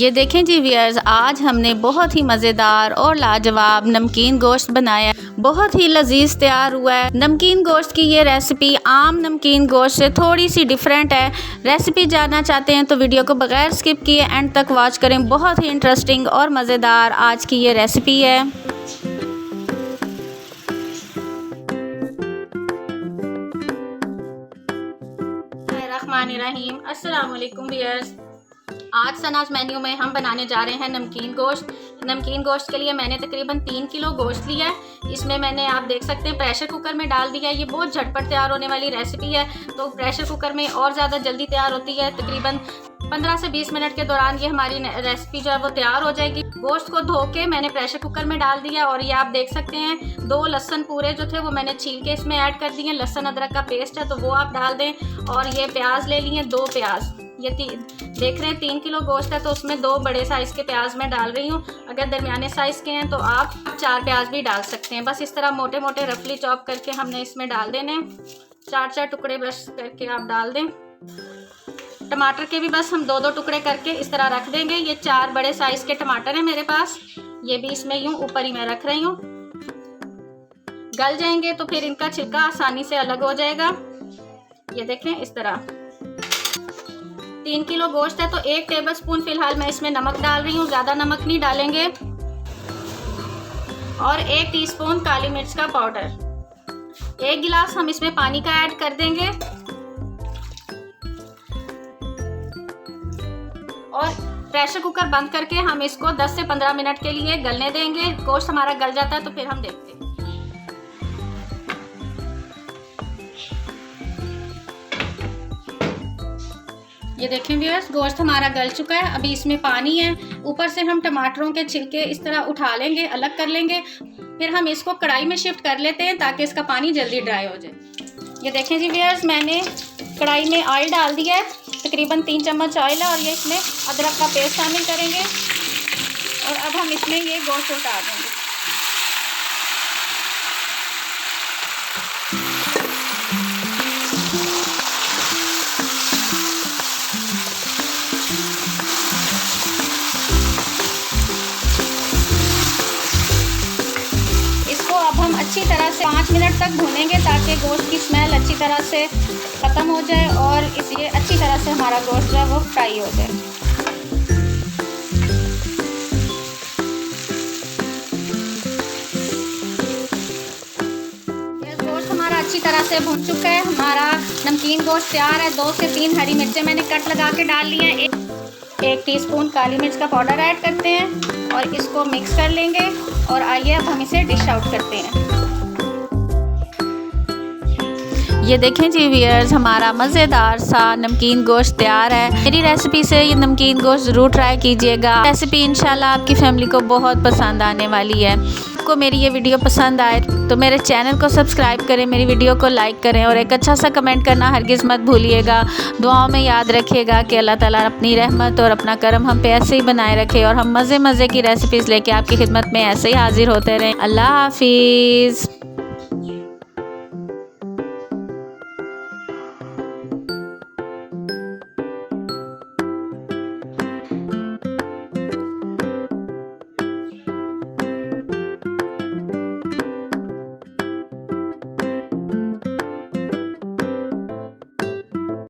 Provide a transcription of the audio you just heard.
ये देखें जी व्यूअर्स, आज हमने बहुत ही मज़ेदार और लाजवाब नमकीन गोश्त बनाया। बहुत ही लजीज तैयार हुआ है। नमकीन गोश्त की ये रेसिपी आम नमकीन गोश्त से थोड़ी सी डिफरेंट है। रेसिपी जानना चाहते हैं तो वीडियो को बगैर स्किप किए एंड तक वॉच करें। बहुत ही इंटरेस्टिंग और मज़ेदार आज की ये रेसिपी है। रहीम अस्सलाम वालेकुम व्यूअर्स, आज सनाज मेन्यू में हम बनाने जा रहे हैं नमकीन गोश्त। नमकीन गोश्त के लिए मैंने तकरीबन 3 किलो गोश्त लिया है। इसमें मैंने आप देख सकते हैं प्रेशर कुकर में डाल दिया है। ये बहुत झटपट तैयार होने वाली रेसिपी है, तो प्रेशर कुकर में और ज़्यादा जल्दी तैयार होती है। तकरीबन 15 से 20 मिनट के दौरान ये हमारी रेसिपी जो है वो तैयार हो जाएगी। गोश्त को धो के मैंने प्रेशर कुकर में डाल दिया और ये आप देख सकते हैं 2 लहसुन पूरे जो थे वो मैंने छील के इसमें ऐड कर दिए। लहसुन अदरक का पेस्ट है तो वो आप डाल दें। और ये प्याज ले लिए 2 प्याज। ये देख रहे हैं 3 किलो गोश्त है तो उसमें 2 बड़े साइज़ के प्याज मैं डाल रही हूँ। अगर दरमियाने साइज़ के हैं तो आप 4 प्याज भी डाल सकते हैं। बस इस तरह मोटे मोटे रफली चॉप करके हमने इसमें डाल देने। 4-4 टुकड़े बस करके आप डाल दें। टमाटर के भी बस हम 2-2 टुकड़े करके इस तरह रख देंगे। ये 4 बड़े साइज़ के टमाटर हैं मेरे पास। ये भी इसमें यूँ ऊपर ही मैं रख रही हूँ। गल जाएंगे तो फिर इनका छिलका आसानी से अलग हो जाएगा। ये देखें इस तरह। 3 किलो गोश्त है तो 1 टेबलस्पून फिलहाल मैं इसमें नमक डाल रही हूँ, ज़्यादा नमक नहीं डालेंगे। और 1 टीस्पून काली मिर्च का पाउडर। 1 गिलास हम इसमें पानी का ऐड कर देंगे। और प्रेशर कुकर बंद करके हम इसको 10 से 15 मिनट के लिए गलने देंगे। गोश्त हमारा गल जाता है तो फिर हम देखते हैं। ये देखें व्यूअर्स, गोश्त हमारा गल चुका है। अभी इसमें पानी है। ऊपर से हम टमाटरों के छिलके इस तरह उठा लेंगे, अलग कर लेंगे। फिर हम इसको कढ़ाई में शिफ्ट कर लेते हैं ताकि इसका पानी जल्दी ड्राई हो जाए। ये देखें जी व्यूअर्स, मैंने कढ़ाई में ऑयल डाल दिया है। तकरीबन 3 चम्मच ऑयल है और ये इसमें अदरक का पेस्ट शामिल करेंगे। और अब हम इसमें ये गोश्त उतार देंगे। हम अच्छी तरह से 5 मिनट तक भूनेंगे ताकि गोश्त की स्मेल अच्छी तरह से ख़त्म हो जाए और इसलिए अच्छी तरह से हमारा गोश्त जो है वो फ्राई हो जाए। ये गोश्त हमारा अच्छी तरह से भून चुका है। हमारा नमकीन गोश्त तैयार है। 2 से 3 हरी मिर्चें मैंने कट लगा के डाल ली हैं। 1 टीस्पून काली मिर्च का पाउडर ऐड करते हैं और इसको मिक्स कर लेंगे। और आइए अब हम इसे डिश आउट करते हैं। ये देखें जी व्यूअर्स, हमारा मज़ेदार सा नमकीन गोश्त तैयार है। मेरी रेसिपी से ये नमकीन गोश्त ज़रूर ट्राई कीजिएगा। रेसिपी इंशाल्लाह आपकी फैमिली को बहुत पसंद आने वाली है। आपको मेरी ये वीडियो पसंद आए तो मेरे चैनल को सब्सक्राइब करें, मेरी वीडियो को लाइक करें और एक अच्छा सा कमेंट करना हरगिज़ मत भूलिएगा। दुआओं में याद रखिएगा कि अल्लाह ताला अपनी रहमत और अपना करम हम पे ऐसे ही बनाए रखे और हम मज़े मज़े की रेसिपीज़ लेके आपकी खिदमत में ऐसे ही हाजिर होते रहें। अल्लाह हाफिज़।